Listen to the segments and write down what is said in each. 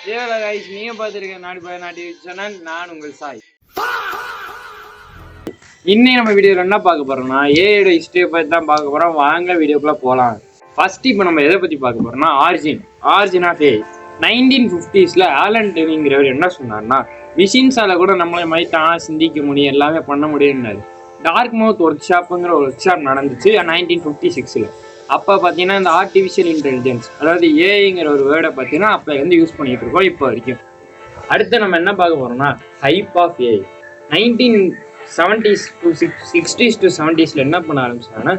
நீங்க பார்த்துருக்க நாடு சேனல், நான் உங்கள் சாய். இன்னைக்கு நம்ம வீடியோவில் என்ன பார்க்க போறோம்னா ஏஐயோட ஹிஸ்டரியை பற்றி தான் பார்க்க போறோம். வாங்க வீடியோக்குள்ள போகலாம். ஃபர்ஸ்ட் இப்போ நம்ம எதை பற்றி பார்க்க போறோம்னா origin of AI. 1950s Alan டெவிங்கிறவர் என்ன சொன்னார்னா, மிஷின்ஸால கூட நம்மளை மாதிரி தானா சிந்திக்க முடியும், எல்லாமே பண்ண முடியும்னாரு. டார்க் மவுத் ஒர்க் ஷாப்புங்கிற ஒரு ஒர்க் ஷாப் நடந்துச்சு 1956. அப்போ பார்த்தீங்கன்னா இந்த ஆர்டிஃபிஷியல் இன்டெலிஜென்ஸ், அதாவது ஏஐங்கிற ஒரு வேர்டை பார்த்தீங்கன்னா அப்போ வந்து யூஸ் பண்ணிட்டு இருக்கோம் இப்போ வரைக்கும். அடுத்து நம்ம என்ன பார்க்க போறோம்னா hype of AI. 1970s to 60s to 70s என்ன பண்ண ஆரம்பிச்சாங்கன்னா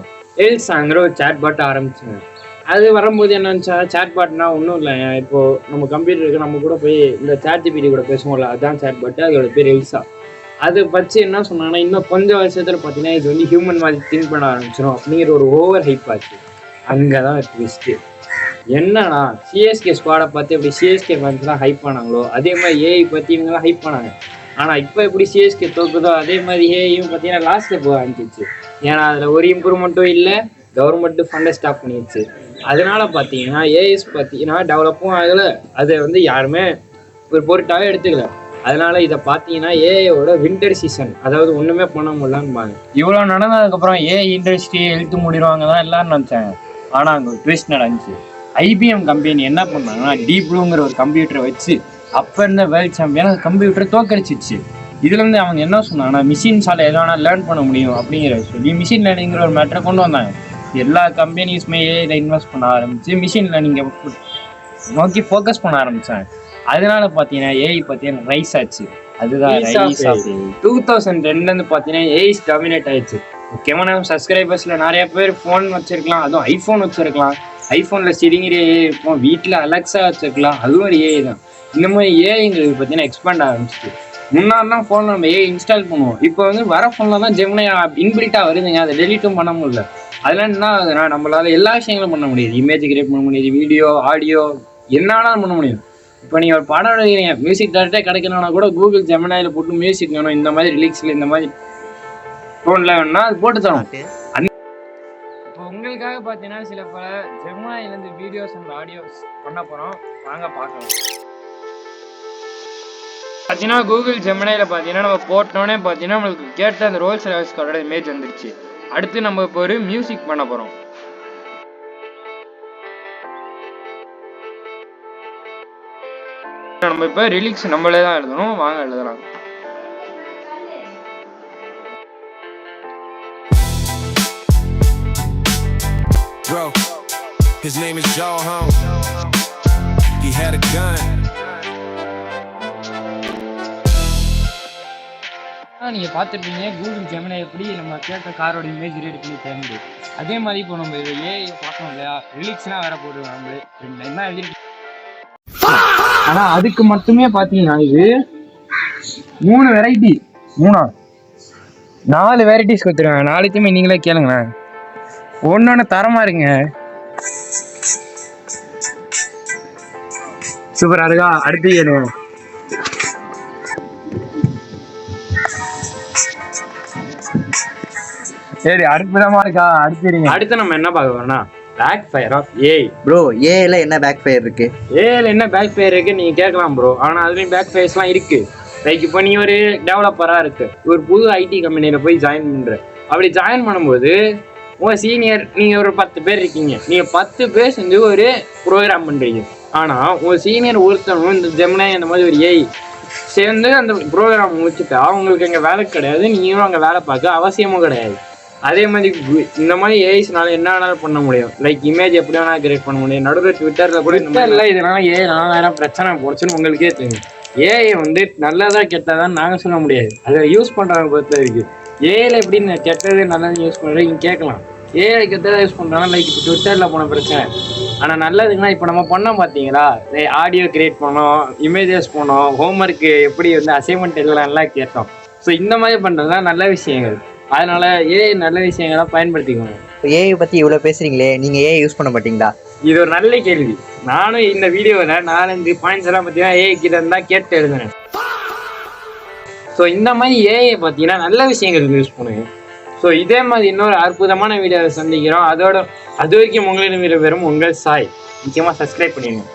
எல்சாங்கிற ஒரு சேட் பாட் ஆரம்பிச்சாங்க. அது வரும்போது என்னன்னா, சேட் பாட்னா ஒன்றும் இல்லை, இப்போ நம்ம கம்ப்யூட்டருக்கு நம்ம கூட போய் இந்த சேட் ஜிபிடி கூட பேசுவோம்ல, அதுதான் சேட் பாட்டு. அதோட பேர் எல்சா. அதை பற்றி என்ன சொன்னாங்கன்னா, இன்னும் கொஞ்சம் வருஷத்துல பார்த்தீங்கன்னா இது வந்து ஹியூமன் மாதிரி திங்க் பண்ண ஆரம்பிச்சிடும் அப்படிங்கிற ஒரு ஓவர் ஹைப் ஆச்சு. அங்கே தான் ட்விஸ்ட்டு என்னன்னா, சிஎஸ்கே ஸ்குவாடை பார்த்து எப்படி சிஎஸ்கே ஃபேன்ஸ்லாம் ஹைப் பண்ணாங்களோ அதே மாதிரி ஏஐ பற்றி இவங்கெல்லாம் ஹைப் பண்ணாங்க. ஆனால் இப்போ எப்படி சிஎஸ்கே தோக்குதோ அதே மாதிரி ஏஐயும் பார்த்தீங்கன்னா லாஸ்ட்டில் போக ஆரம்பிச்சிச்சு. ஏன்னா அதில் ஒரு இம்ப்ரூவ்மெண்ட்டும் இல்லை, கவர்மெண்ட்டு ஃபண்டை ஸ்டாப் பண்ணிடுச்சு. அதனால பார்த்தீங்கன்னா ஏஐஸ் பார்த்தீங்கன்னா டெவலப்பும் ஆகலை, அதை வந்து யாருமே ஒரு பொருட்டாகவே எடுத்துக்கல. அதனால இதை பார்த்தீங்கன்னா ஏஐயோட வின்டர் சீசன், அதாவது ஒன்றுமே பண்ண முடியலான்னு. இவ்வளோ நடந்ததுக்கப்புறம் ஏஐ இண்டஸ்ட்ரியை இழுத்து முடிடுவாங்க தான் எல்லாரும் நினச்சாங்க. ஆனால் அங்கே ஒரு ட்விஸ்ட் நடந்துச்சு. ஐபிஎம் கம்பெனி என்ன பண்ணாங்கன்னா, டீப் ப்ளூங்கிற ஒரு கம்ப்யூட்டரை வச்சு அப்போ இருந்த வேர்ல்ட் சாம்பியன் கம்ப்யூட்டரை தோக்கடிச்சிச்சு. இதுலேருந்து அவங்க என்ன சொன்னாங்கன்னா, மிஷின்ஸால் எது வேணால் லேர்ன் பண்ண முடியும் அப்படிங்கிற சொல்லி மிஷின் லேர்னிங்கிற ஒரு மேட்டரை கொண்டு வந்தாங்க. எல்லா கம்பெனிஸுமே ஏஐல இன்வெஸ்ட் பண்ண ஆரம்பிச்சு மிஷின் லேர்னிங்கை நோக்கி ஃபோக்கஸ் பண்ண ஆரம்பித்தாங்க. அதனால பார்த்தீங்கன்னா ஏஐ பார்த்தீங்கன்னா ரைஸ் ஆச்சு. அதுதான் 2002 பார்த்தீங்கன்னா ஏஐ டாமினேட் ஆயிடுச்சு. முக்கியமான சப்ஸ்கிரைபர்ஸில் நிறைய பேர் ஃபோன் வச்சுருக்கலாம், அதுவும் ஐஃபோன் வச்சுருக்கலாம். ஐஃபோனில் சிரிங்கிற ஏஐ இருக்கும், வீட்டில் அலெக்ஸா வச்சுருக்கலாம், அதுவும் ஒரு ஏஐ தான். இந்த மாதிரி ஏஐங்களுக்கு பார்த்தீங்கன்னா எக்ஸ்பேண்ட் ஆரம்பிச்சிட்டு, முன்னாடிலாம் ஃபோனில் நம்ம ஏஐ இன்ஸ்டால் பண்ணுவோம், இப்போ வந்து வர ஃபோனில் தான் ஜெமினி இன்பில்ட்டாக வருதுங்க, அதை டெலிட்டும் பண்ண முடியல. அதெல்லாம் என்ன ஆகுதுன்னா, நம்மளால எல்லா விஷயங்களும் பண்ண முடியுது. இமேஜ் கிரியேட் பண்ண முடியுது, வீடியோ ஆடியோ என்னன்னாலும் பண்ண முடியும். இப்போ நீங்கள் ஒரு படம் எடுக்கிறீங்க, மியூசிக் டேரக்டாக கிடைக்கணும்னா கூட கூகுள் ஜெமினியில் போட்டு மியூசிக் வேணும், இந்த மாதிரி ரிலீக்ஸில் இந்த மாதிரி ஃபோனில் வேணும்னா அது போட்டு தரும். இப்போ உங்களுக்காக பார்த்தீங்கன்னா சில பல ஜெமினிலேருந்து வீடியோஸ் அண்ட் ஆடியோஸ் பண்ண போகிறோம், வாங்க பார்க்கலாம். பார்த்தீங்கன்னா கூகுள் ஜெமினியில் பார்த்தீங்கன்னா நம்ம போட்டோன்னே பார்த்தீங்கன்னா நம்மளுக்கு கேட்ட அந்த ரோல்ஸ் ராய்ஸ்காரோட இமேஜ் வந்துருச்சு. அடுத்து நம்ம இப்போ ஒரு மியூசிக் பண்ண போகிறோம். நம்ம இப்போ ரிலீக்ஸ் நம்மளே தான் எழுதணும், வாங்க எழுதலாம். Bro, his name is Joe Home. He had a gun. நீங்கள் பார்த்துருப்பீங்க கூகுள் ஜெமினி எப்படி நம்ம கேட்ட காரோட இமேஜ் கிரியேட் பண்ணி தருது. அதே மாதிரி இப்போ நம்ம ஏஐ பார்க்கணும் இல்லையா, ரிலீக்ஸ்லாம் வேற போடுவோம் நம்மளே என்ன எழுதி. ஆனால் அதுக்கு மட்டுமே பார்த்தீங்கன்னா இது 3 வெரைட்டி 4 வெரைட்டிஸ் கொடுத்துருவாங்க. 4த்தையுமே நீங்களே கேளுங்களேன், ஒன்னொன்னு தரமா இருங்க. சூப்பரா இருக்கா? அடுத்து கேளுங்க. சரி, அற்புதமா இருக்கா? அடுத்து நம்ம என்ன பார்க்க போறோம்னா back fire of AI. Bro, ஏஐல என்ன பேக் ஃபயர் இருக்கு? ஏஐல என்ன பேக் ஃபயர் இருக்கு நீங்க கேட்கலாம் ப்ரோ. ஆனா அதுலயும் பேக் ஃபயர்ஸ்லாம் இருக்கு. லைக் இப்போ நீ ஒரு டெவலப்பரா இருக்கு, ஒரு புது ஐடி கம்பெனியில போய் ஜாயின் பண்ற. அப்படி ஜாயின் பண்ணும்போது உங்க சீனியர், நீங்க ஒரு 10 பேர் இருக்கீங்க, நீங்க 10 பேர் சேர்ந்து ஒரு ப்ரோக்ராம் பண்றீங்க. ஆனா உங்க சீனியர் ஒருத்தனும் இந்த ஜெமினி அந்த மாதிரி ஒரு ஏஐ சேர்ந்து அந்த ப்ரோக்ராம் முடிச்சுட்டா அவங்களுக்கு அங்கே வேலை கிடையாது, நீங்களும் அங்கே வேலை பார்க்க அவசியமும் கிடையாது. அதே மாதிரி இந்த மாதிரி ஏஐஸ்னால என்ன வேணாலும் பண்ண முடியும். லைக் இமேஜ் எப்படி வேணாலும் கிரியேட் பண்ண முடியும். நடுவில் ட்விட்டரில் கூட இல்லை, இதனால ஏஐ 4000 பிரச்சனை போச்சுன்னு உங்களுக்கே தெரியும். ஏஐ வந்து நல்லதா கெட்டதான் நாங்கள் சொல்ல முடியாது, அதை யூஸ் பண்ணுறவங்க பொறுத்த இருக்கு. ஏஐல எப்படி கெட்டது நல்லது யூஸ் பண்ணுறது நீங்கள் கேட்கலாம். ஏஐ கெட்டதாக யூஸ் பண்ணுறாங்க, லைக் இப்போ ட்விட்டரில் போன பிரச்சனை. ஆனால் நல்லதுங்கன்னா இப்போ நம்ம பண்ணோம் பார்த்தீங்களா, ஆடியோ கிரியேட் பண்ணோம், இமேஜஸ் பண்ணோம், ஹோம்ஒர்க்கு எப்படி வந்து அசைன்மெண்ட் எழுதலாம்லாம் கேட்டோம். ஸோ இந்த மாதிரி பண்ணுறதுலாம் நல்ல விஷயங்கள். அதனால ஏஐ நல்ல விஷயங்கள்லாம் பயன்படுத்திக்கோங்க. ஏஐ பற்றி இவ்வளோ பேசுகிறீங்களே, நீங்கள் ஏஐ யூஸ் பண்ண மாட்டீங்களா? இது ஒரு நல்ல கேள்வி. நானும் இந்த வீடியோவில் 4-5 பாயிண்ட்ஸ் எல்லாம் பார்த்தீங்கன்னா ஏஐ கிட்ட இருந்தால் கேட்டு எழுதுனேன். ஸோ இந்த மாதிரி ஏஐ பார்த்தீங்கன்னா நல்ல விஷயங்களுக்கு யூஸ் பண்ணுங்க. ஸோ இதே மாதிரி இன்னொரு அற்புதமான வீடியோவை சந்திக்கிறோம். அது வரைக்கும் உங்களிடம் வெறும் உங்கள் சாய். முக்கியமாக சப்ஸ்கிரைப் பண்ணிடுங்க.